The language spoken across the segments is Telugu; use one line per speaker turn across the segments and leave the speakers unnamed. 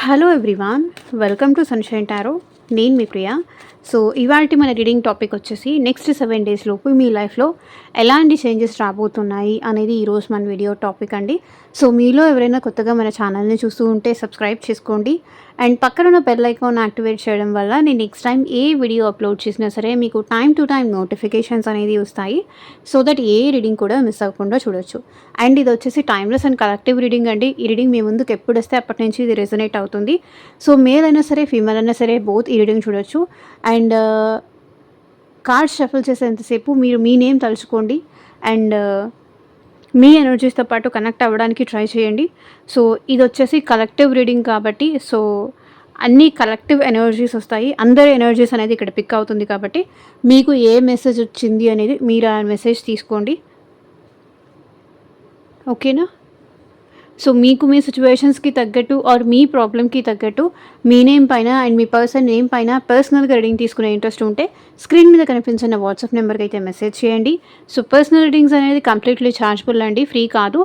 Hello everyone, welcome to sunshine tarot. నేను మీ ప్రియ. సో ఇవాల్టి మన రీడింగ్ టాపిక్ వచ్చేసి నెక్స్ట్ 7 డేస్ లోపు మీ లైఫ్‌లో ఎలాంటి చేంజెస్ రాబోతున్నాయి అనేది ఈరోజు మన వీడియో టాపిక్ అండి. సో మీలో ఎవరైనా కొత్తగా మన ఛానల్‌ని చూస్తూ ఉంటే సబ్స్క్రైబ్ చేసుకోండి. అండ్ పక్కన ఉన్న బెల్ ఐకాన్ యాక్టివేట్ చేయడం వల్ల నేను నెక్స్ట్ టైం ఏ వీడియో అప్లోడ్ చేసినా సరే మీకు టైమ్ టు టైమ్ నోటిఫికేషన్స్ అనేది వస్తాయి. సో దట్ ఏ రీడింగ్ కూడా మిస్ అవ్వకుండా చూడొచ్చు. అండ్ ఇది వచ్చేసి టైమ్లెస్ అండ్ కలెక్టివ్ రీడింగ్ అండి. ఈ రీడింగ్ మీ ముందుకు ఎప్పుడు వస్తే అప్పటి నుంచి ఇది రెజొనేట్ అవుతుంది. సో మేల్ అయినా సరే, ఫీమేల్ అయినా సరే బోత్ ఈ రీడింగ్ చూడొచ్చు. అండ్ కార్డ్స్ షఫుల్ చేసేంతసేపు మీరు మీ నేమ్ తలుచుకోండి. అండ్ మీ ఎనర్జీస్తో పాటు కనెక్ట్ అవ్వడానికి ట్రై చేయండి. సో ఇది వచ్చేసి కలెక్టివ్ రీడింగ్ కాబట్టి సో అన్ని కలెక్టివ్ ఎనర్జీస్ వస్తాయి. అందరి ఎనర్జీస్ అనేది ఇక్కడ పిక్ అవుతుంది కాబట్టి మీకు ఏ మెసేజ్ వచ్చింది అనేది మీరు ఆ మెసేజ్ తీసుకోండి. ఓకేనా? సో మీకు మీ సిచ్యువేషన్స్కి తగ్గట్టు ఆర్ మీ ప్రాబ్లమ్కి తగ్గట్టు మీ నేమ్ పైన అండ్ మీ పర్సన్ నేమ్ పైన పర్సనల్గా రీడింగ్ తీసుకునే ఇంట్రెస్ట్ ఉంటే స్క్రీన్ మీద కనిపించిన వాట్సాప్ నెంబర్కి అయితే మెసేజ్ చేయండి. సో పర్సనల్ రీడింగ్స్ అనేది కంప్లీట్లీ ఛార్జబుల్ అండి, ఫ్రీ కాదు.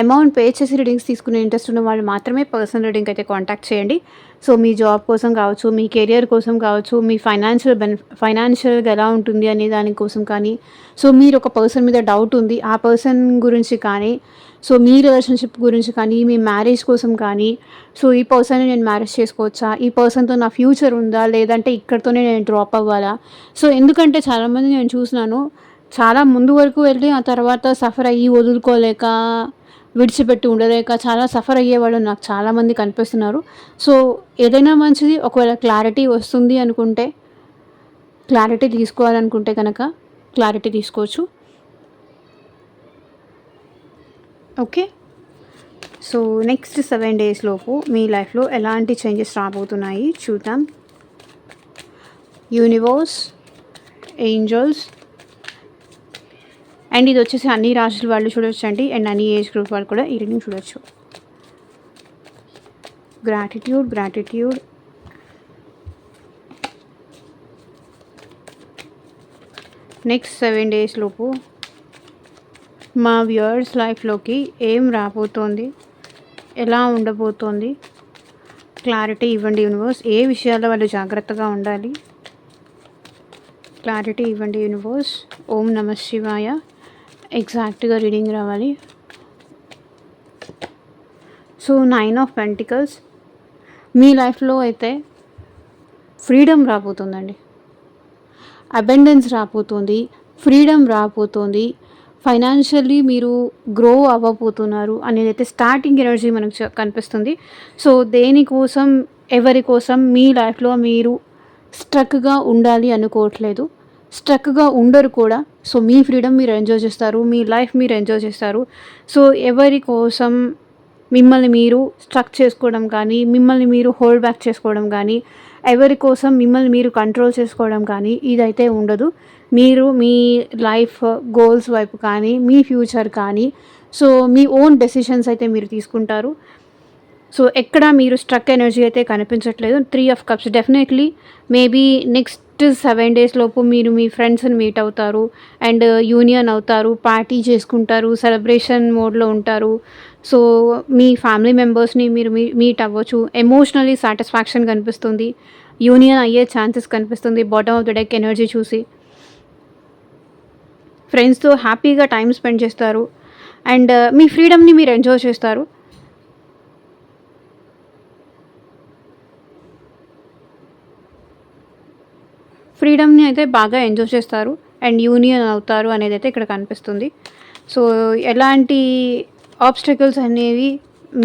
అమౌంట్ పే చేసి రీడింగ్స్ తీసుకునే ఇంట్రెస్ట్ ఉన్న వాళ్ళు మాత్రమే పర్సనల్ రీడింగ్ అయితే కాంటాక్ట్ చేయండి. సో మీ జాబ్ కోసం కావచ్చు, మీ కెరియర్ కోసం కావచ్చు, మీ ఫైనాన్షియల్గా ఎలా ఉంటుంది అనే దానికోసం కానీ, సో మీరు ఒక పర్సన్ మీద డౌట్ ఉంది ఆ పర్సన్ గురించి కానీ, సో మీ రిలేషన్షిప్ గురించి కానీ, మీ మ్యారేజ్ కోసం కానీ, సో ఈ పర్సన్ని నేను మ్యారేజ్ చేసుకోవచ్చా, ఈ పర్సన్తో నా ఫ్యూచర్ ఉందా, లేదంటే ఇక్కడితోనే నేను డ్రాప్ అవ్వాలా. సో ఎందుకంటే చాలామంది నేను చూసినాను, చాలా ముందు వరకు వెళ్ళి ఆ తర్వాత సఫర్ అయ్యి వదులుకోలేక విడిచిపెట్టి ఉండలేక చాలా సఫర్ అయ్యేవాళ్ళు నాకు చాలామంది కనిపిస్తున్నారు. సో ఏదైనా మంచిది, ఒకవేళ క్లారిటీ వస్తుంది అనుకుంటే, క్లారిటీ తీసుకోవాలనుకుంటే కనుక క్లారిటీ తీసుకోవచ్చు. ఓకే. సో నెక్స్ట్ 7 డేస్ లోపు మీ లైఫ్లో ఎలాంటి చేంజెస్ రాబోతున్నాయి చూద్దాం. యూనివర్స్, ఏంజల్స్, అండ్ ఇది వచ్చేసి అన్ని రాశుల వాళ్ళు చూడొచ్చు అండి. అండ్ అన్ని ఏజ్ గ్రూప్ వాళ్ళు కూడా ఈ రీడింగ్ చూడొచ్చు. గ్రాటిట్యూడ్ నెక్స్ట్ 7 డేస్ లోపు మా వ్యూయర్స్ లైఫ్లోకి ఏం రాబోతోంది, ఎలా ఉండబోతోంది, క్లారిటీ ఇవ్వండి యూనివర్స్. ఏ విషయాల్లో వాళ్ళు జాగ్రత్తగా ఉండాలి, క్లారిటీ ఇవ్వండి యూనివర్స్. ఓం నమః శివాయ. ఎగ్జాక్ట్గా రీడింగ్ రావాలి. సో 9 ఆఫ్ పెంటికల్స్, మీ లైఫ్లో అయితే ఫ్రీడమ్ రాబోతుందండి, అబెండెన్స్ రాబోతుంది, ఫ్రీడమ్ రాబోతుంది, ఫైనాన్షియల్లీ మీరు గ్రో అవ్వబోతున్నారు అనేది అయితే స్టార్టింగ్ ఎనర్జీ మనకు కనిపిస్తుంది. సో దేనికోసం, ఎవరి కోసం మీ లైఫ్లో మీరు స్ట్రక్గా ఉండాలి అనుకోవట్లేదు, స్ట్రక్గా ఉండరు కూడా. సో మీ ఫ్రీడమ్ మీరు ఎంజాయ్ చేస్తారు, మీ లైఫ్ మీరు ఎంజాయ్ చేస్తారు. సో ఎవరి కోసం మిమ్మల్ని మీరు స్ట్రక్ చేసుకోవడం కానీ, మిమ్మల్ని మీరు హోల్డ్ బ్యాక్ చేసుకోవడం కానీ, ఎవరి కోసం మిమ్మల్ని మీరు కంట్రోల్ చేసుకోవడం కానీ ఇదైతే ఉండదు. మీరు మీ లైఫ్ గోల్స్ వైపు కానీ, మీ ఫ్యూచర్ కానీ, సో మీ ఓన్ డెసిషన్స్ అయితే మీరు తీసుకుంటారు. సో ఎక్కడ మీరు స్ట్రక్ ఎనర్జీ అయితే కనిపించట్లేదు. 3 of cups, definitely maybe next 7 days లోపు మీరు మీ ఫ్రెండ్స్ని మీట్ అవుతారు అండ్ యూనియన్ అవుతారు, పార్టీ చేసుకుంటారు, సెలబ్రేషన్ మోడ్లో ఉంటారు. సో మీ ఫ్యామిలీ మెంబర్స్ని మీరు మీట్ అవ్వచ్చు. ఎమోషనలీ సాటిస్ఫాక్షన్ కనిపిస్తుంది, యూనియన్ అయ్యే ఛాన్సెస్ కనిపిస్తుంది bottom of the deck energy చూసి. ఫ్రెండ్స్తో హ్యాపీగా టైం స్పెండ్ చేస్తారు అండ్ మీ ఫ్రీడమ్ని మీరు ఎంజాయ్ చేస్తారు. ఫ్రీడమ్ని అయితే బాగా ఎంజాయ్ చేస్తారు అండ్ యూనియన్ అవుతారు అనేది అయితే ఇక్కడ కనిపిస్తుంది. సో ఎలాంటి ఆబ్స్టకిల్స్ అనేవి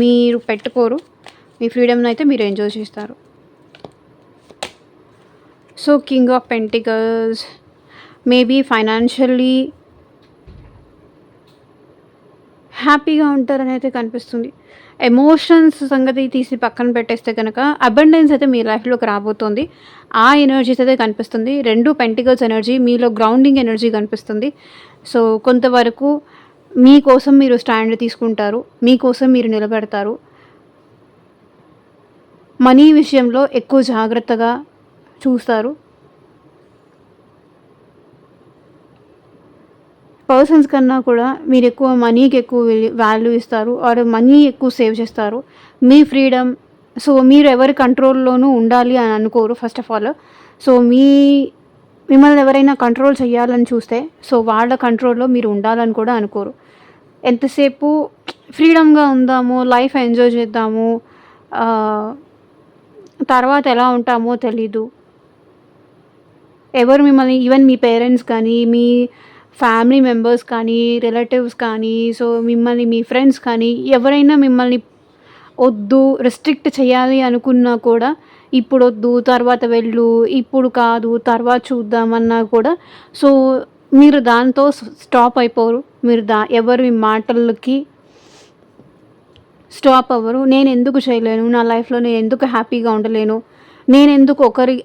మీరు పెట్టుకోరు, మీ ఫ్రీడమ్ని అయితే మీరు ఎంజాయ్ చేస్తారు. So king of pentacles, maybe financially హ్యాపీగా ఉంటారని అయితే కనిపిస్తుంది. ఎమోషన్స్ సంగతి తీసి పక్కన పెట్టేస్తే కనుక అబండెన్స్ అయితే మీ లైఫ్లోకి రాబోతుంది. ఆ ఎనర్జీస్ అయితే కనిపిస్తుంది. 2 పెంటికల్స్ ఎనర్జీ, మీలో గ్రౌండింగ్ ఎనర్జీ కనిపిస్తుంది. సో కొంతవరకు మీకోసం మీరు స్టాండ్ తీసుకుంటారు, మీకోసం మీరు నిలబెడతారు. మనీ విషయంలో ఎక్కువ జాగ్రత్తగా చూస్తారు. పర్సన్స్ కన్నా కూడా మీరు ఎక్కువ మనీకి ఎక్కువ వాల్యూ ఇస్తారు ఆర్ మనీ ఎక్కువ సేవ్ చేస్తారు. మీ ఫ్రీడమ్, సో మీరు ఎవరి కంట్రోల్‌లోనూ ఉండాలి అని అనుకోరు ఫస్ట్ ఆఫ్ ఆల్. సో మిమ్మల్ని ఎవరైనా కంట్రోల్ చేయాలని చూస్తే, సో వాళ్ళ కంట్రోల్‌లో మీరు ఉండాలని కూడా అనుకోరు. ఎంతసేపు ఫ్రీడమ్‌గా ఉందాము, లైఫ్ ఎంజాయ్ చేద్దాము, ఆహ్, తర్వాత ఎలా ఉంటామో తెలీదు. ఎవరు మిమ్మల్ని ఈవెన్ మీ పేరెంట్స్ కానీ, మీ ఫ్యామిలీ మెంబర్స్ కానీ, రిలేటివ్స్ కానీ, సో మిమ్మల్ని మీ ఫ్రెండ్స్ కానీ ఎవరైనా మిమ్మల్ని వద్దు, రెస్ట్రిక్ట్ చేయాలి అనుకున్నా కూడా, ఇప్పుడొద్దు, తర్వాత వెళ్ళు, ఇప్పుడు కాదు, తర్వాత చూద్దామన్నా కూడా సో మీరు దాంతో స్టాప్ అయిపోరు. మీరు ఎవరి మాటలకి స్టాప్ అవ్వరు. నేనెందుకు చేయలేను, నా లైఫ్‌లో నేనెందుకు హ్యాపీగా ఉండలేను, నేనెందుకు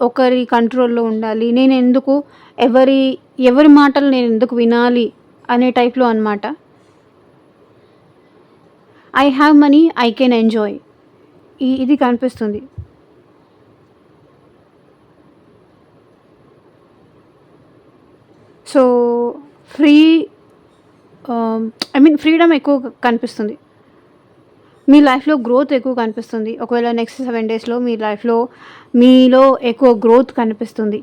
ఒకరి కంట్రోల్‌లో ఉండాలి, నేనెందుకు ఎవరి ఎవరి మాటలు నేనెందుకు వినాలి అనే టైప్‌లో అనమాట. I have money, I can enjoy. ఇది కనిపిస్తుంది. So free I mean freedom ఎక్కువ కనిపిస్తుంది. మీ లైఫ్‌లో గ్రోత్ ఎక్కువ కనిపిస్తుంది. ఒకవేళ నెక్స్ట్ 7 డేస్‌లో మీ లైఫ్‌లో మీలో ఎక్కువ గ్రోత్ కనిపిస్తుంది.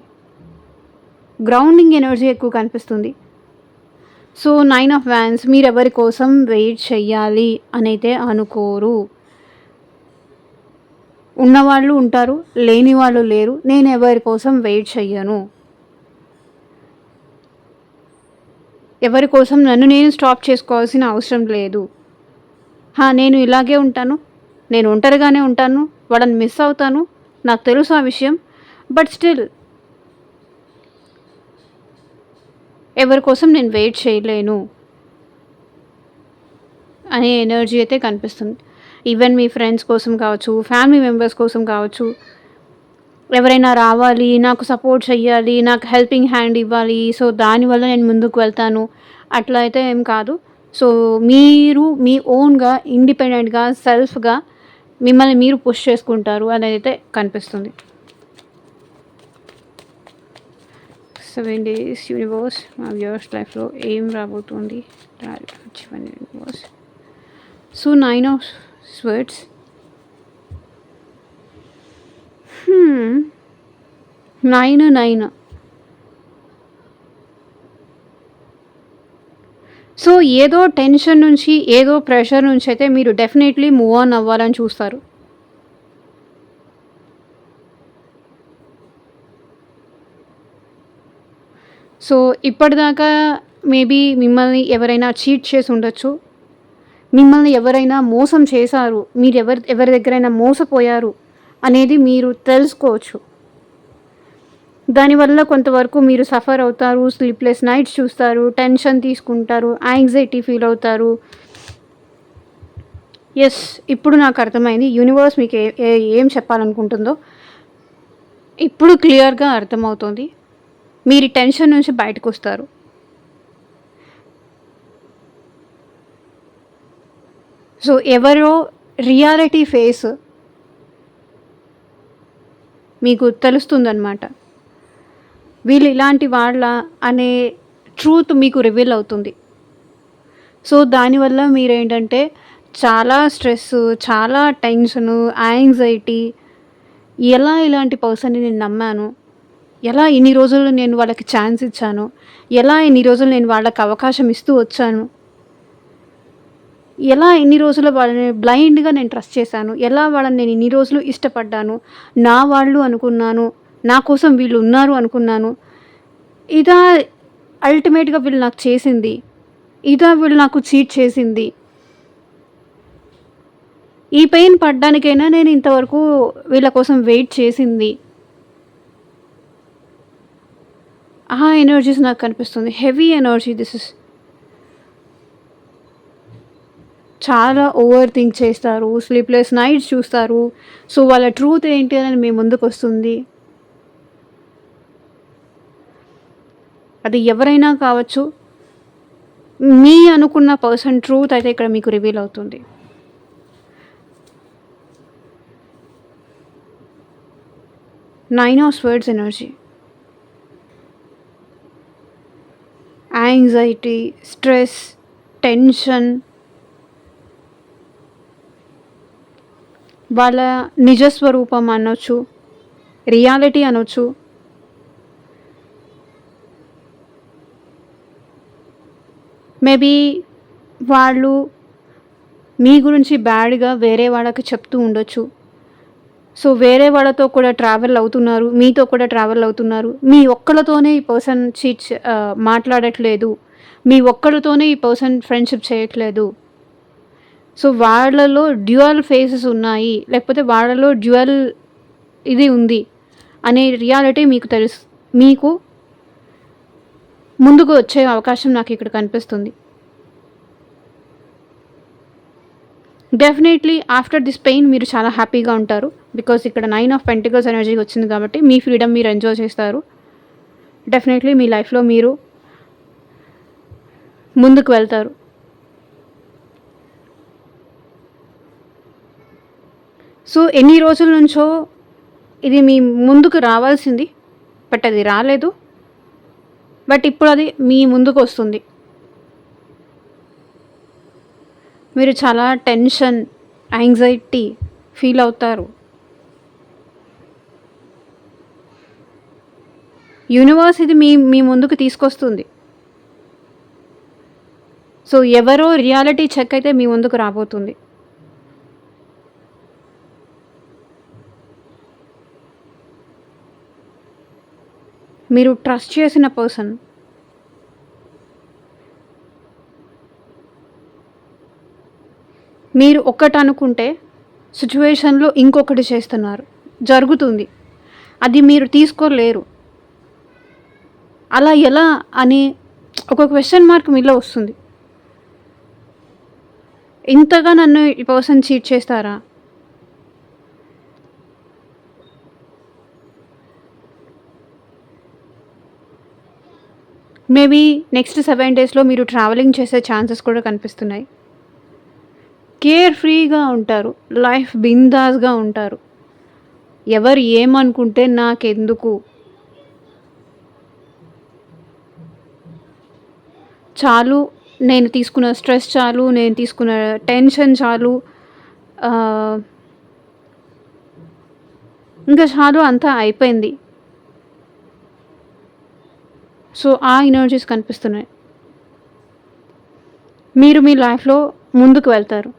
గ్రౌండింగ్ ఎనర్జీ ఎక్కువ కనిపిస్తుంది. సో 9 ఆఫ్ వ్యాన్స్ మీరెవరి కోసం వెయిట్ చెయ్యాలి అనైతే అనుకోరు. ఉన్నవాళ్ళు ఉంటారు, లేని వాళ్ళు లేరు. నేను ఎవరి కోసం వెయిట్ చెయ్యను. ఎవరి కోసం నన్ను నేను స్టాప్ చేసుకోవాల్సిన అవసరం లేదు. నేను ఇలాగే ఉంటాను, నేను ఒంటరిగానే ఉంటాను, వాళ్ళని మిస్ అవుతాను, నాకు తెలుసు ఆ విషయం. బట్ స్టిల్ ఎవరి కోసం నేను వెయిట్ చేయలేను అనే ఎనర్జీ అయితే కనిపిస్తుంది. ఈవెన్ మీ ఫ్రెండ్స్ కోసం కావచ్చు, ఫ్యామిలీ మెంబర్స్ కోసం కావచ్చు, ఎవరైనా రావాలి, నాకు సపోర్ట్ చెయ్యాలి, నాకు హెల్పింగ్ హ్యాండ్ ఇవ్వాలి, సో దానివల్ల నేను ముందుకు వెళ్తాను అట్లా అయితే ఏం కాదు. సో మీరు మీ ఓన్‌గా, ఇండిపెండెంట్‌గా, సెల్ఫ్‌గా మిమ్మల్ని మీరు పుష్ చేసుకుంటారు అనేదైతే కనిపిస్తుంది. 7 డేస్ యూనివర్స్ మా వ్యూవర్స్ లైఫ్‌లో ఏం రాబోతుంది? Universe. So 9 of swords. 9. So ఏదో టెన్షన్ నుంచి, ఏదో ప్రెషర్ నుంచి అయితే మీరు డెఫినెట్లీ మూవ్ ఆన్ అవ్వాలని చూస్తారు. సో ఇప్పటిదాకా మేబీ మిమ్మల్ని ఎవరైనా చీట్ చేసి ఉండొచ్చు, మిమ్మల్ని ఎవరైనా మోసం చేశారు, మీరు ఎవరి దగ్గరైనా మోసపోయారు అనేది మీరు తెలుసుకోవచ్చు. దానివల్ల కొంతవరకు మీరు సఫర్ అవుతారు, స్లీప్లెస్ నైట్స్ చూస్తారు, టెన్షన్ తీసుకుంటారు, యాంగ్జైటీ ఫీల్ అవుతారు. ఎస్, ఇప్పుడు నాకు అర్థమైంది యూనివర్స్ మీకు ఏం చెప్పాలనుకుంటుందో ఇప్పుడు క్లియర్గా అర్థమవుతుంది. మీరు టెన్షన్ నుంచి బయటకు వస్తారు. సో ఎవరో రియాలిటీ ఫేస్ మీకు తెలుస్తుందన్నమాట. వీళ్ళు ఇలాంటి వాళ్ళ అనే ట్రూత్ మీకు రివీల్ అవుతుంది. సో దానివల్ల మీరేంటంటే చాలా స్ట్రెస్, చాలా టెన్షను, యాంగ్జైటీ, ఎలా ఇలాంటి పర్సన్ని నేను నమ్మాను, ఎలా ఇన్ని రోజులు నేను వాళ్ళకి ఛాన్స్ ఇచ్చాను, ఎలా ఇన్ని రోజులు నేను వాళ్ళకి అవకాశం ఇస్తూ వచ్చాను, ఎలా ఇన్ని రోజులు వాళ్ళని బ్లైండ్గా నేను ట్రస్ట్ చేశాను, ఎలా వాళ్ళని నేను ఇన్ని రోజులు ఇష్టపడ్డాను, నా వాళ్ళు అనుకున్నాను, నా కోసం వీళ్ళు ఉన్నారు అనుకున్నాను, ఇదా అల్టిమేట్గా వీళ్ళు నాకు చేసింది, ఇదా వీళ్ళు నాకు చీట్ చేసింది. ఈ పెయిన్ పడ్డానికైనా నేను ఇంతవరకు వీళ్ళ కోసం వెయిట్ చేసింది. ఆ ఎనర్జీస్ నాకు కనిపిస్తుంది. Heavy energy this is. చాలా ఓవర్ థింక్ చేస్తారు, స్లీప్లెస్ నైట్స్ చూస్తారు. సో వాళ్ళ ట్రూత్ ఏంటి అని మీ ముందుకు వస్తుంది. అది ఎవరైనా కావచ్చు, మీ అనుకున్న పర్సన్ ట్రూత్ అయితే ఇక్కడ మీకు రివీల్ అవుతుంది. Nine of swords energy. Anxiety, stress, tension, వాళ్ళ నిజస్వరూపం అనొచ్చు, రియాలిటీ అనొచ్చు. మేబీ వాళ్ళు మీ గురించి బ్యాడ్గా వేరే వాళ్ళకి చెప్తూ ఉండొచ్చు. సో వేరే వాళ్ళతో కూడా ట్రావెల్ అవుతున్నారు, మీతో కూడా ట్రావెల్ అవుతున్నారు. మీ ఒక్కళ్ళతోనే ఈ పర్సన్ మాట్లాడట్లేదు, మీ ఒక్కళ్ళతోనే ఈ పర్సన్ ఫ్రెండ్షిప్ చేయట్లేదు. సో వాళ్ళలో డ్యూయల్ ఫేసెస్ ఉన్నాయి, లేకపోతే వాళ్ళలో డ్యూయల్ ఇది ఉంది అనే రియాలిటీ మీకు ముందుకు వచ్చే అవకాశం నాకు ఇక్కడ కనిపిస్తుంది. డెఫినెట్లీ ఆఫ్టర్ దిస్ పెయిన్ మీరు చాలా హ్యాపీగా ఉంటారు. బికాజ్ ఇక్కడ 9 ఆఫ్ పెంటికల్స్ ఎనర్జీ వచ్చింది కాబట్టి మీ ఫ్రీడమ్ మీరు ఎంజాయ్ చేస్తారు. డెఫినెట్లీ మీ లైఫ్లో మీరు ముందుకు వెళ్తారు. సో ఎన్ని రోజుల నుంచో ఇది మీ ముందుకు రావాల్సింది, బట్ అది రాలేదు. బట్ ఇప్పుడు అది మీ ముందుకు వస్తుంది. మీరు చాలా టెన్షన్, యాంగ్జైటీ ఫీల్ అవుతారు. యూనివర్స్ ఇది మీ ముందుకు తీసుకొస్తుంది. సో ఎవరో రియాలిటీ చెక్ అయితే మీ ముందుకు రాబోతుంది. మీరు ట్రస్ట్ చేసిన పర్సన్ మీరు ఒక్కటి అనుకుంటే సిచ్యువేషన్లో ఇంకొకటి చేస్తున్నారు, జరుగుతుంది. అది మీరు తీసుకోలేరు. అలా ఎలా అని ఒక క్వశ్చన్ మార్క్ మీలో వస్తుంది. ఇంతగా నన్ను ఈ పర్సన్ చీట్ చేస్తారా? మేబీ నెక్స్ట్ 7 డేస్లో మీరు ట్రావెలింగ్ చేసే ఛాన్సెస్ కూడా కనిపిస్తున్నాయి. కేర్ ఫ్రీగా ఉంటారు, లైఫ్ బిందాస్గా ఉంటారు. ఎవరు ఏమనుకుంటే నాకెందుకు, చాలు, నేను తీసుకున్న స్ట్రెస్ చాలు, నేను తీసుకున్న టెన్షన్ చాలు, ఇంకా చాలు, అంతా అయిపోయింది. సో ఆ ఎనర్జీస్ కనిపిస్తున్నాయి. మీరు మీ లైఫ్లో ముందుకు వెళ్తారు.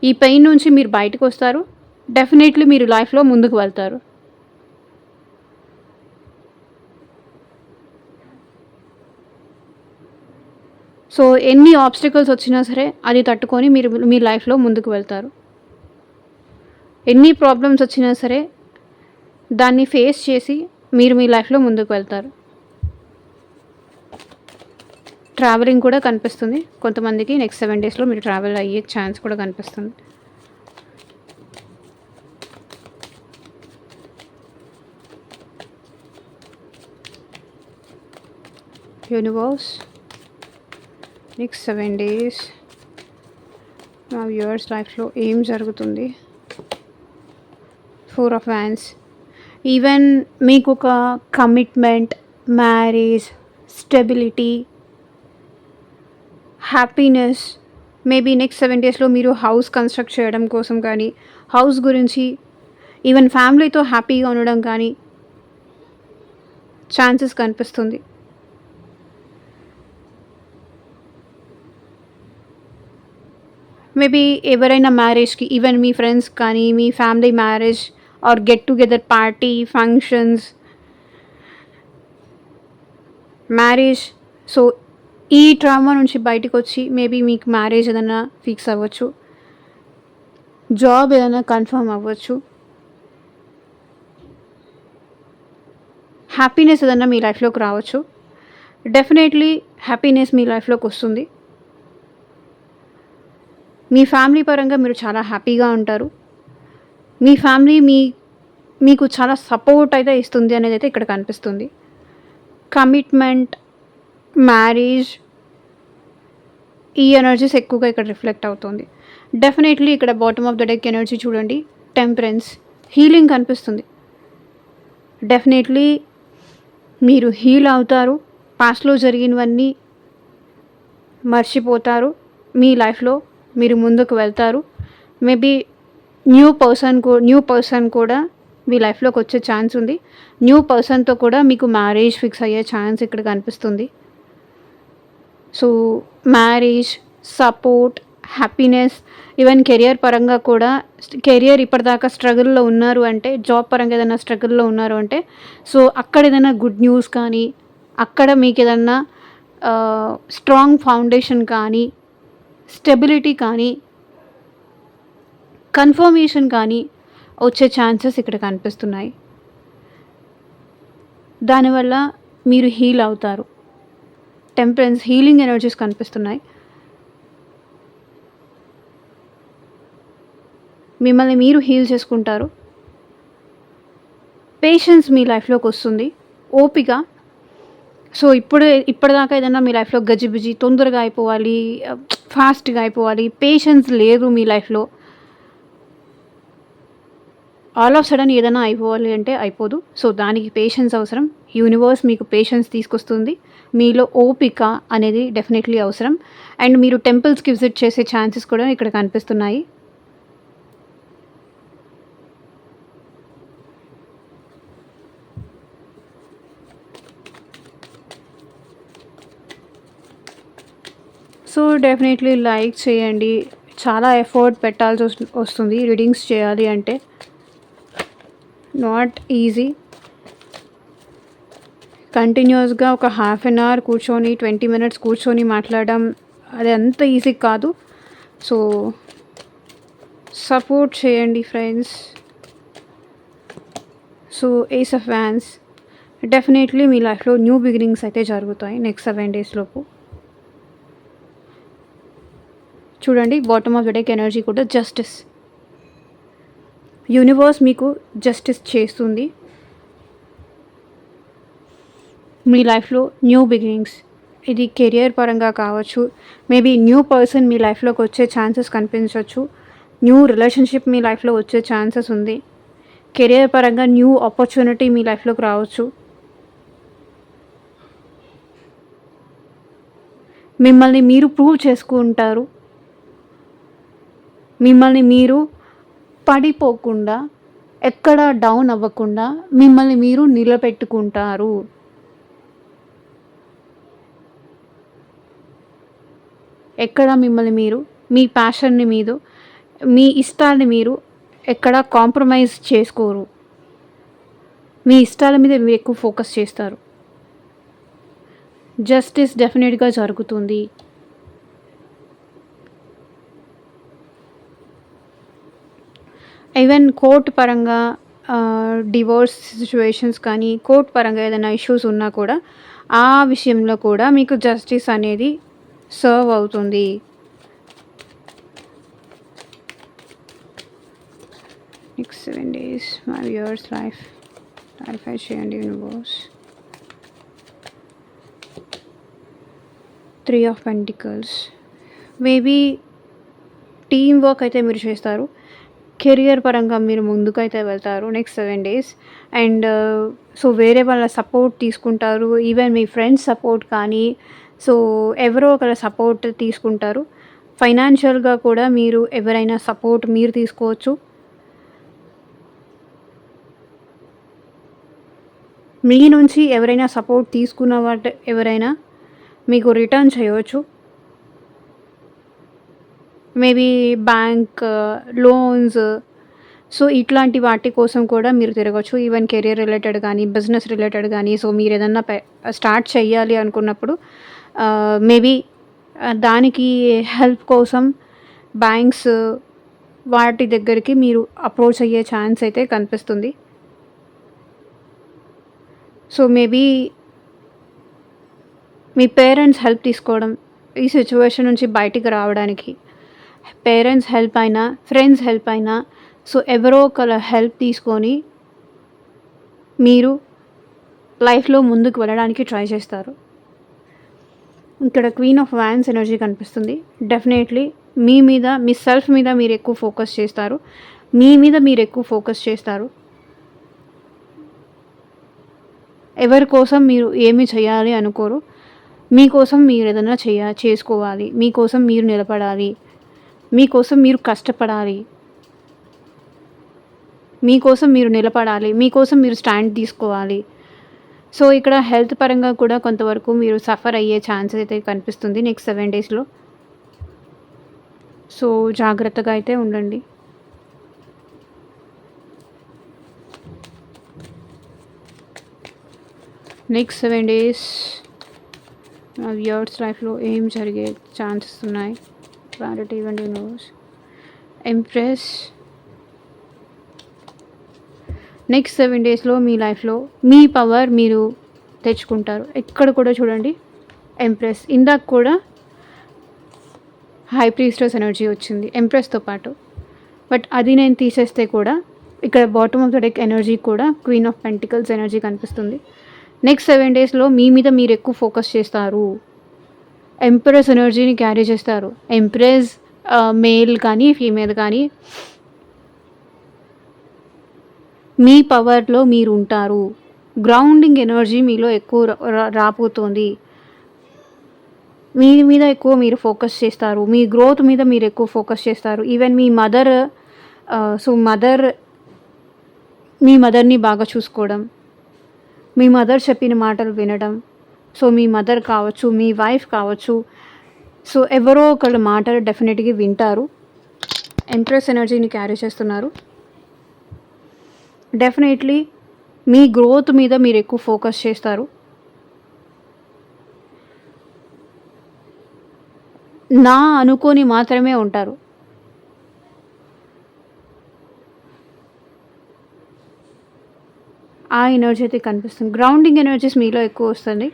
ఈ పెయిన్ నుంచి మీరు బయటకు వస్తారు. డెఫినెట్లీ మీరు లైఫ్లో ముందుకు వెళ్తారు. సో ఎన్ని ఆబ్స్టికల్స్ వచ్చినా సరే అది తట్టుకొని మీరు మీ లైఫ్లో ముందుకు వెళ్తారు. ఎన్ని ప్రాబ్లమ్స్ వచ్చినా సరే దాన్ని ఫేస్ చేసి మీరు మీ లైఫ్లో ముందుకు వెళ్తారు. ట్రావెలింగ్ కూడా కనిపిస్తుంది. కొంతమందికి నెక్స్ట్ 7 డేస్లో మీరు ట్రావెల్ అయ్యే ఛాన్స్ కూడా కనిపిస్తుంది. యూనివర్స్, నెక్స్ట్ 7 డేస్ మా వ్యూవర్స్ లైఫ్లో ఏం జరుగుతుంది? 4 ఆఫ్ వ్యాండ్స్. ఈవెన్ మీకు ఒక commitment, marriage, stability, happiness, maybe next 7 డేస్లో మీరు హౌస్ కన్స్ట్రక్ట్ చేయడం కోసం కానీ, హౌస్ గురించి, ఈవెన్ ఫ్యామిలీతో హ్యాపీగా ఉండడం కానీ ఛాన్సెస్ కనిపిస్తుంది. మేబీ ఎవరైనా మ్యారేజ్కి, ఈవెన్ మీ ఫ్రెండ్స్ కానీ మీ family marriage or get together party, functions, marriage. So ఈ ట్రామా నుంచి బయటకు వచ్చి మేబీ మీకు మ్యారేజ్ ఏదైనా ఫిక్స్ అవ్వచ్చు, జాబ్ ఏదైనా కన్ఫర్మ్ అవ్వచ్చు, హ్యాపీనెస్ ఏదైనా మీ లైఫ్లోకి రావచ్చు. డెఫినెట్లీ హ్యాపీనెస్ మీ లైఫ్లోకి వస్తుంది. మీ ఫ్యామిలీ పరంగా మీరు చాలా హ్యాపీగా ఉంటారు. మీ ఫ్యామిలీ మీకు చాలా సపోర్ట్ అయితే ఇస్తుంది అనేది అయితే ఇక్కడ కనిపిస్తుంది. కమిట్మెంట్, మ్యారేజ్, ఈ ఎనర్జీస్ ఎక్కువగా ఇక్కడ రిఫ్లెక్ట్ అవుతుంది. డెఫినెట్లీ ఇక్కడ bottom of the deck energy చూడండి, టెంపరెన్స్, హీలింగ్ కనిపిస్తుంది. డెఫినెట్లీ మీరు హీల్ అవుతారు. పాస్ట్లో జరిగినవన్నీ మర్చిపోతారు. మీ లైఫ్లో మీరు ముందుకు వెళ్తారు. మేబీ న్యూ పర్సన్ కూడా మీ లైఫ్‌లోకి వచ్చే ఛాన్స్ ఉంది. న్యూ పర్సన్‌తో కూడా మీకు మ్యారేజ్ ఫిక్స్ అయ్యే ఛాన్స్ ఇక్కడ కనిపిస్తుంది. So, marriage, support, happiness, even career పరంగా కూడా కెరియర్ ఇప్పటిదాకా స్ట్రగుల్‌లో ఉన్నారు అంటే, జాబ్ పరంగా ఏదైనా స్ట్రగుల్‌లో ఉన్నారు అంటే, సో, అక్కడ ఏదైనా గుడ్ న్యూస్ కానీ, అక్కడ మీకేదన్నా స్ట్రాంగ్ ఫౌండేషన్ కానీ, స్టెబిలిటీ కానీ, కన్ఫర్మేషన్ కానీ వచ్చే ఛాన్సెస్ ఇక్కడ కనిపిస్తున్నాయి. దానివల్ల మీరు హీల్ అవుతారు. టెంపరెన్స్, హీలింగ్ ఎనర్జీస్ కనిపిస్తున్నాయి. మిమ్మల్ని మీరు హీల్ చేసుకుంటారు. పేషెన్స్ మీ లైఫ్‌లోకి వస్తుంది. ఓపిక. సో, ఇప్పటిదాకా ఏదైనా మీ లైఫ్‌లో గజిబిజి, తొందరగా అయిపోవాలి, ఫాస్ట్‌గా అయిపోవాలి, పేషెన్స్ లేదు మీ లైఫ్‌లో. ఆల్ ఆఫ్ సడన్ ఏదైనా అయిపోవాలి అంటే అయిపోదు. సో, దానికి పేషెన్స్ అవసరం. యూనివర్స్ మీకు పేషెన్స్ తీసుకొస్తుంది. మీలో ఓపిక అనేది డెఫినెట్లీ అవసరం. అండ్ మీరు టెంపుల్స్‌కి విజిట్ చేసే ఛాన్సెస్ కూడా ఇక్కడ కనిపిస్తున్నాయి. సో, డెఫినెట్లీ లైక్ చేయండి. చాలా ఎఫర్ట్ పెట్టాల్సి వస్తుంది రీడింగ్స్ చేయాలి అంటే. Not easy. కంటిన్యూస్గా ఒక హాఫ్ అన్ అవర్ కూర్చొని 20 మినిట్స్ కూర్చొని మాట్లాడడం అది అంత ఈజీ కాదు. సో, సపోర్ట్ చేయండి friends. So, ace of wands definitely మీ లైఫ్లో న్యూ బిగినింగ్స్ అయితే జరుగుతాయి నెక్స్ట్ 7 days లోపు. చూడండి, bottom of the deck energy కూడా జస్టిస్. యూనివర్స్ మీకు జస్టిస్ చేస్తుంది. మీ లైఫ్లో న్యూ బిగినింగ్స్, ఇది కెరియర్ పరంగా కావచ్చు, మేబీ న్యూ పర్సన్ మీ లైఫ్లోకి వచ్చే ఛాన్సెస్ కనిపించవచ్చు. న్యూ రిలేషన్షిప్ మీ లైఫ్లో వచ్చే ఛాన్సెస్ ఉంది. కెరియర్ పరంగా న్యూ ఆపర్చునిటీ మీ లైఫ్లోకి రావచ్చు. మిమ్మల్ని మీరు ప్రూవ్ చేసుకుంటారు. మిమ్మల్ని మీరు పడిపోకుండా, ఎక్కడ డౌన్ అవ్వకుండా మిమ్మల్ని మీరు నిలబెట్టుకుంటారు. ఎక్కడ మిమ్మల్ని మీరు, మీ ప్యాషన్ని మీరు, మీ ఇష్టాన్ని మీరు ఎక్కడ కాంప్రమైజ్ చేసుకోరు. మీ ఇష్టాల మీద మీరు ఎక్కువ ఫోకస్ చేస్తారు. జస్టిస్ డెఫినెట్గా జరుగుతుంది. ఈవెన్ కోర్టు పరంగా డివోర్స్ సిచ్యువేషన్స్ కానీ, కోర్టు పరంగా ఏదైనా ఇష్యూస్ ఉన్నా కూడా ఆ విషయంలో కూడా మీకు జస్టిస్ అనేది సర్వ్ అవుతుంది. Next 7 days my viewers life clarify చేయండి universe. 3 of Pentacles. Maybe team work అయితే మీరు చేస్తారు. కెరియర్ పరంగా మీరు ముందుకైతే వెళ్తారు నెక్స్ట్ 7 days. అండ్ సో, వేరే వాళ్ళ సపోర్ట్ తీసుకుంటారు. ఈవెన్ మీ ఫ్రెండ్స్ సపోర్ట్ కానీ, సో, ఎవరో ఒకళ్ళ సపోర్ట్ తీసుకుంటారు. ఫైనాన్షియల్గా కూడా మీరు ఎవరైనా సపోర్ట్ మీరు తీసుకోవచ్చు. మీ నుంచి ఎవరైనా సపోర్ట్ తీసుకున్న వాటి ఎవరైనా మీకు రిటర్న్ చేయవచ్చు. మేబీ బ్యాంక్ లోన్స్, సో, ఇట్లాంటి వాటి కోసం కూడా మీరు తిరగచ్చు. ఈవెన్ కెరియర్ రిలేటెడ్ కానీ, బిజినెస్ రిలేటెడ్ కానీ, సో, మీరు ఏదన్నా స్టార్ట్ చేయాలి అనుకున్నప్పుడు మేబీ దానికి హెల్ప్ కోసం బ్యాంక్స్ వాటి దగ్గరికి మీరు అప్రోచ్ అయ్యే ఛాన్స్ అయితే కనిపిస్తుంది. సో, మేబీ మీ పేరెంట్స్ హెల్ప్ తీసుకోవడం, ఈ సిచ్యువేషన్ నుంచి బయటికి రావడానికి పేరెంట్స్ హెల్ప్ అయినా, ఫ్రెండ్స్ హెల్ప్ అయినా, సో, ఎవరో ఒకళ్ళ హెల్ప్ తీసుకొని మీరు లైఫ్లో ముందుకు వెళ్ళడానికి ట్రై చేస్తారు. ఇక్కడ క్వీన్ ఆఫ్ వ్యాన్స్ ఎనర్జీ కనిపిస్తుంది. డెఫినెట్లీ మీ మీద, మీ సెల్ఫ్ మీద మీరు ఎక్కువ ఫోకస్ చేస్తారు. మీ మీద మీరు ఎక్కువ ఫోకస్ చేస్తారు. ఎవరి కోసం మీరు ఏమి చేయాలి అనుకోరు. మీకోసం మీరు ఏదైనా చేసుకోవాలి. మీకోసం మీరు నిలబడాలి. మీకోసం మీరు కష్టపడాలి, మీకోసం మీరు నిలబడాలి, మీకోసం మీరు స్టాండ్ తీసుకోవాలి. సో ఇక్కడ హెల్త్ పరంగా కూడా కొంతవరకు మీరు సఫర్ అయ్యే ఛాన్స్ అయితే కనిపిస్తుంది నెక్స్ట్ 7 డేస్లో. సో జాగ్రత్తగా అయితే ఉండండి. నెక్స్ట్ 7 డేస్ వ్యూవర్స్ లైఫ్లో ఏం జరిగే ఛాన్సెస్ ఉన్నాయి, క్లారిటీ ఇవ్వండి న్యూస్. ఎంప్రెస్ నెక్స్ట్ 7 డేస్లో మీ లైఫ్లో మీ పవర్ మీరు తెచ్చుకుంటారు. ఎక్కడ కూడా చూడండి ఎంప్రెస్, ఇందాక కూడా హై ప్రీస్టెస్ ఎనర్జీ వచ్చింది ఎంప్రెస్తో పాటు, బట్ అది నేను తీసేస్తే కూడా ఇక్కడ bottom of the deck energy కూడా క్వీన్ ఆఫ్ పెంటికల్స్ ఎనర్జీ కనిపిస్తుంది. నెక్స్ట్ 7 డేస్లో మీ మీద మీరు ఎక్కువ ఫోకస్ చేస్తారు, ఎంప్రెస్ ఎనర్జీని క్యారీ చేస్తారు. ఎంప్రెస్ మేల్ కానీ ఫీమేల్ కానీ మీ పవర్లో మీరు ఉంటారు. గ్రౌండింగ్ ఎనర్జీ మీలో ఎక్కువ రాబోతోంది. మీ మీద ఎక్కువ మీరు ఫోకస్ చేస్తారు, మీ గ్రోత్ మీద మీరు ఎక్కువ ఫోకస్ చేస్తారు. ఈవెన్ మీ మదర్ని బాగా చూసుకోవడం, మీ మదర్ చెప్పిన మాటలు వినడం. సో మీ మదర్ కావచ్చు, మీ వైఫ్ కావచ్చు, సో ఎవరో ఒకళ్ళ మాటలు డెఫినెట్గా వింటారు. ఎంప్రెస్ ఎనర్జీని క్యారీ చేస్తున్నారు. డెఫినెట్లీ మీ గ్రోత్ మీద మీరు ఎక్కువ ఫోకస్ చేస్తారు. నా అనుకొని మాత్రమే ఉంటారు. ఆ ఎనర్జీ అయితే కనిపిస్తుంది. గ్రౌండింగ్ ఎనర్జీస్ మీలో ఎక్కువ వస్తుంది.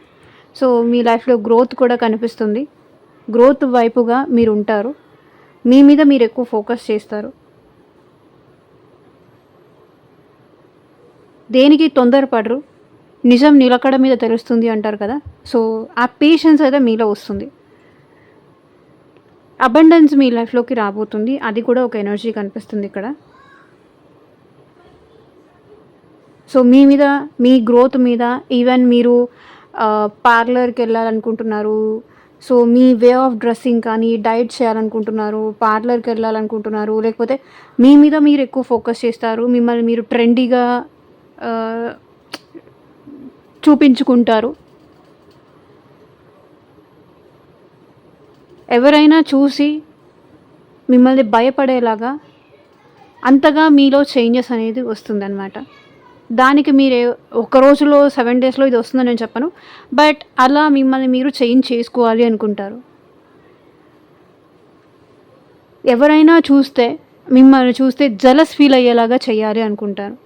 సో మీ లైఫ్లో గ్రోత్ కూడా కనిపిస్తుంది. గ్రోత్ వైపుగా మీరు ఉంటారు. మీ మీద మీరు ఎక్కువ ఫోకస్ చేస్తారు. దేనికి తొందరపడరు. నిజం నిలకడ మీద తెలుస్తుంది అంటారు కదా, సో ఆ పేషెన్స్ అయితే మీలో వస్తుంది. అబండెన్స్ మీ లైఫ్లోకి రాబోతుంది. అది కూడా ఒక ఎనర్జీ కనిపిస్తుంది ఇక్కడ. సో మీ మీద, మీ గ్రోత్ మీద, ఈవెన్ మీరు పార్లర్కి వెళ్ళాలనుకుంటున్నారు, సో మీ వే ఆఫ్ డ్రెస్సింగ్ కానీ డైట్ చేయాలనుకుంటున్నారు, పార్లర్కి వెళ్ళాలనుకుంటున్నారు, లేకపోతే మీ మీద మీరు ఎక్కువ ఫోకస్ చేస్తారు. మిమ్మల్ని మీరు ట్రెండీగా చూపించుకుంటారు. ఎవరైనా చూసి మిమ్మల్ని భయపడేలాగా అంతగా మీలో చేంజెస్ అనేది వస్తుందన్నమాట. దానికి మీరు ఒక రోజులో 7 డేస్లో ఇది వస్తుందని నేను చెప్పను, బట్ అలా మిమ్మల్ని మీరు చేంజ్ చేసుకోవాలి అనుకుంటారు. ఎవరైనా మిమ్మల్ని చూస్తే జలస్ ఫీల్ అయ్యేలాగా చేయాలి అనుకుంటారు.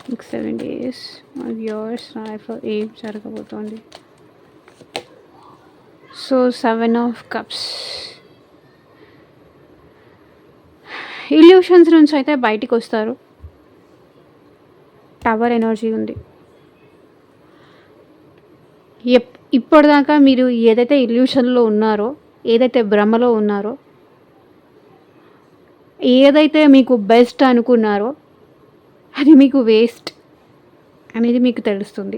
నెక్స్ట్ 7 డేస్ వ్యూవర్స్ లైఫ్లో ఏం జరగబోతోంది. సో 7 ఆఫ్ కప్స్, ఇల్యూషన్స్ నుంచి అయితే బయటికి వస్తారు. టవర్ ఎనర్జీ ఉంది. ఇప్పటిదాకా మీరు ఏదైతే ఇల్యూషన్లో ఉన్నారో, ఏదైతే భ్రమలో ఉన్నారో, ఏదైతే మీకు బెస్ట్ అనుకున్నారో అది మీకు వేస్ట్ అనేది మీకు తెలుస్తుంది.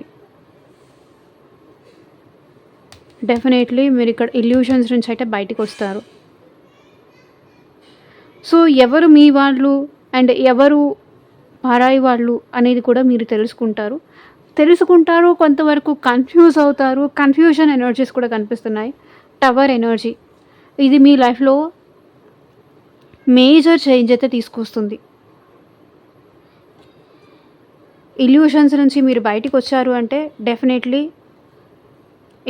డెఫినెట్లీ మీరు ఇక్కడ ఇల్యూషన్స్ నుంచి అయితే బయటికి వస్తారు. సో ఎవరు మీ వాళ్ళు అండ్ ఎవరు పరాయి వాళ్ళు అనేది కూడా మీరు తెలుసుకుంటారు. కొంతవరకు కన్ఫ్యూజ్ అవుతారు. కన్ఫ్యూజన్ ఎనర్జీస్ కూడా కనిపిస్తున్నాయి. టవర్ ఎనర్జీ ఇది మీ లైఫ్లో మేజర్ చేంజ్ అయితే తీసుకొస్తుంది. ఇల్యూషన్స్ నుంచి మీరు బయటికి వచ్చారు అంటే డెఫినెట్లీ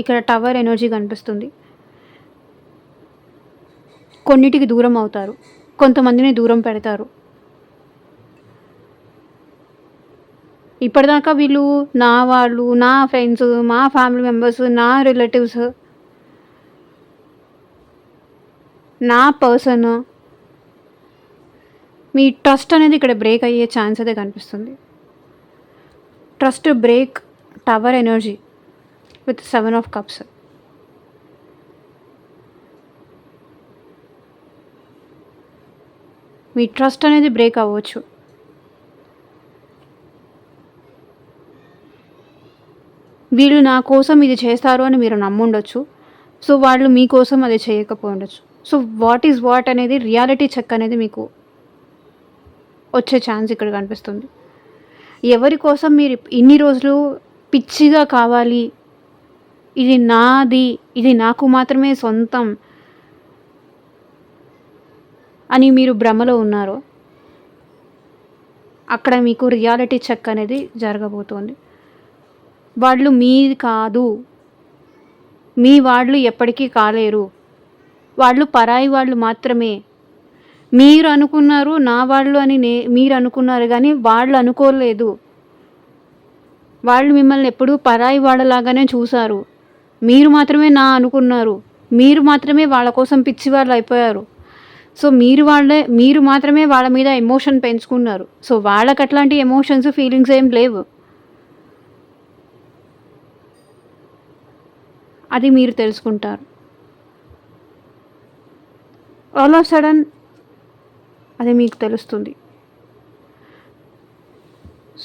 ఇక్కడ టవర్ ఎనర్జీ కనిపిస్తుంది. కొన్నిటికి దూరం అవుతారు, కొంతమందిని దూరం పెడతారు. ఇప్పటిదాకా వీళ్ళు నా వాళ్ళు, నా ఫ్రెండ్స్, మా ఫ్యామిలీ మెంబర్స్, నా రిలేటివ్స్, నా పర్సన్, మీ ట్రస్ట్ అనేది ఇక్కడ బ్రేక్ అయ్యే ఛాన్స్ అయితే కనిపిస్తుంది. Trust break, tower energy with 7 of cups. Me trust అనేది బ్రేక్ అవ్వచ్చు. వీళ్ళు నా కోసం ఇది చేస్తారు అని మీరు నమ్ముండొచ్చు. సో, వాళ్ళు మీకోసం అది చేయకపోయుండొచ్చు. సో, వాట్ ఈజ్ వాట్ అనేది రియాలిటీ చెక్ అనేది మీకు వచ్చే ఛాన్స్ ఇక్కడ కనిపిస్తుంది. ఎవరి కోసం మీరు ఇన్ని రోజులు పిచ్చిగా కావాలి, ఇది నాది, ఇది నాకు మాత్రమే సొంతం అని మీరు భ్రమలో ఉన్నారో, అక్కడ మీకు రియాలిటీ చెక్ అనేది జరగబోతోంది. వాళ్ళు మీది కాదు, మీ వాళ్ళు ఎప్పటికీ కాలేరు, వాళ్ళు పరాయి వాళ్ళు మాత్రమే. మీరు అనుకున్నారు నా వాళ్ళు అని మీరు అనుకున్నారు కానీ వాళ్ళు అనుకోలేదు. వాళ్ళు మిమ్మల్ని ఎప్పుడూ పరాయి వాళ్ళలాగానే చూశారు. మీరు మాత్రమే నా అనుకున్నారు. మీరు మాత్రమే వాళ్ళ కోసం పిచ్చివాళ్ళు అయిపోయారు. సో మీరు మాత్రమే వాళ్ళ మీద ఎమోషన్ పెంచుకున్నారు. సో వాళ్ళకి అట్లాంటి ఎమోషన్స్ ఫీలింగ్స్ ఏం లేవు. అది మీరు తెలుసుకుంటారు. ఆల్ ఆఫ్ సడన్ అది మీకు తెలుస్తుంది.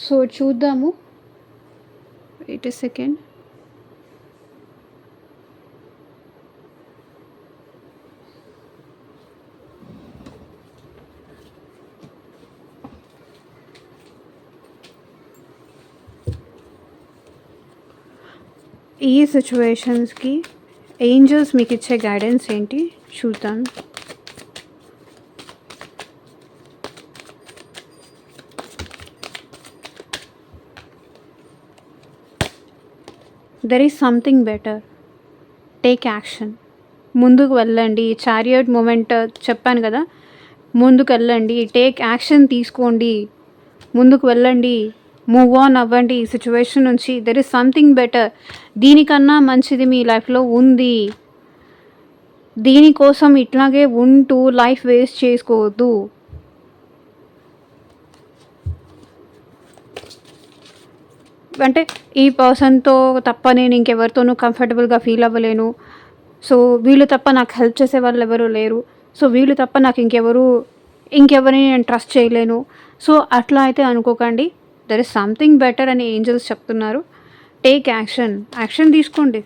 సో చూద్దాము. Wait a second. ఈ సిచ్యువేషన్స్కి ఏంజల్స్ మీకు ఇచ్చే గైడెన్స్ ఏంటి చూద్దాం. There is something better. Take action. ముందుకు వెళ్ళండి. చారియట్ మూమెంట్ చెప్పాను కదా, ముందుకు వెళ్ళండి, టేక్ యాక్షన్ తీసుకోండి, ముందుకు వెళ్ళండి, మూవ్ ఆన్ అవ్వండి ఈ సిచ్యువేషన్ నుంచి. There is something better. దీనికన్నా మంచిది మీ లైఫ్లో ఉంది. దీనికోసం ఇట్లాగే ఉంటూ లైఫ్ వేస్ట్ చేసుకోవద్దు. అంటే ఈ పర్సన్తో తప్ప నేను ఇంకెవరితోనూ కంఫర్టబుల్గా ఫీల్ అవ్వలేను. సో వీళ్ళు తప్ప నాకు హెల్ప్ చేసే వాళ్ళు ఎవరు లేరు. సో వీళ్ళు తప్ప నాకు ఇంకెవరిని నేను ట్రస్ట్ చేయలేను. సో అట్లా అయితే అనుకోకండి. దెర్ ఇస్ సంథింగ్ బెటర్ అని ఏంజల్స్ చెప్తున్నారు. టేక్ యాక్షన్ తీసుకోండి.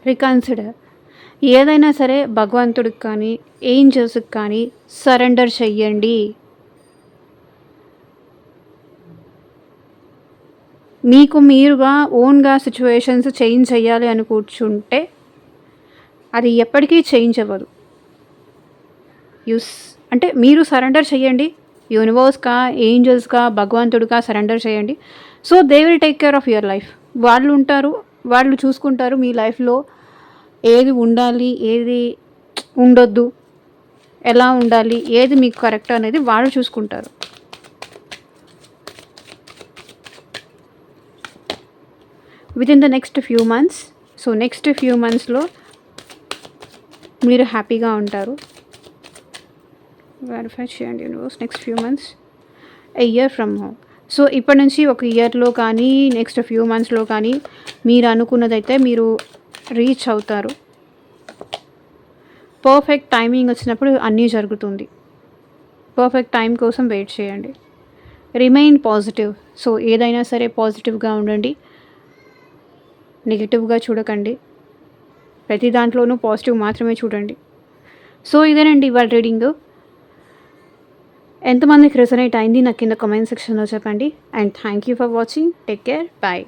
రికన్సిడర్. ఏదైనా సరే భగవంతుడికి కానీ ఏంజల్స్కి కానీ సరెండర్ చెయ్యండి. మీకు మీరుగా ఓన్గా సిచ్యువేషన్స్ చేంజ్ చేయాలి అని కూర్చుంటే అది ఎప్పటికీ చేంజ్ అవ్వదు. అంటే మీరు సరెండర్ చేయండి. యూనివర్స్గా, ఏంజల్స్గా, భగవంతుడిగా సరెండర్ చేయండి. So they will take care of your life. వాళ్ళు ఉంటారు, వాళ్ళు చూసుకుంటారు మీ లైఫ్లో ఏది ఉండాలి, ఏది ఉండొద్దు, ఎలా ఉండాలి, ఏది మీకు కరెక్ట్ అనేది వాళ్ళు చూసుకుంటారు. Within the next few months. So next few మంత్స్లో మీరు హ్యాపీగా ఉంటారు. వెరిఫై చేయండి universe. Next few months, a year from home. So ఇప్పటి నుంచి ఒక ఇయర్లో కానీ నెక్స్ట్ ఫ్యూ మంత్స్లో కానీ మీరు అనుకున్నదైతే మీరు రీచ్ అవుతారు. పర్ఫెక్ట్ టైమింగ్ వచ్చినప్పుడు అన్నీ జరుగుతుంది. పర్ఫెక్ట్ టైం కోసం వెయిట్ చేయండి. Remain positive. సో ఏదైనా సరే పాజిటివ్గా ఉండండి, నెగిటివ్గా చూడకండి. ప్రతి దాంట్లోనూ పాజిటివ్ మాత్రమే చూడండి. సో ఇదేనండి ఇవాళ రీడింగ్. ఎంతమందికి రెసొనేట్ అయింది నాకు కింద కామెంట్ సెక్షన్లో చెప్పండి. And thank you for watching. Take care. Bye.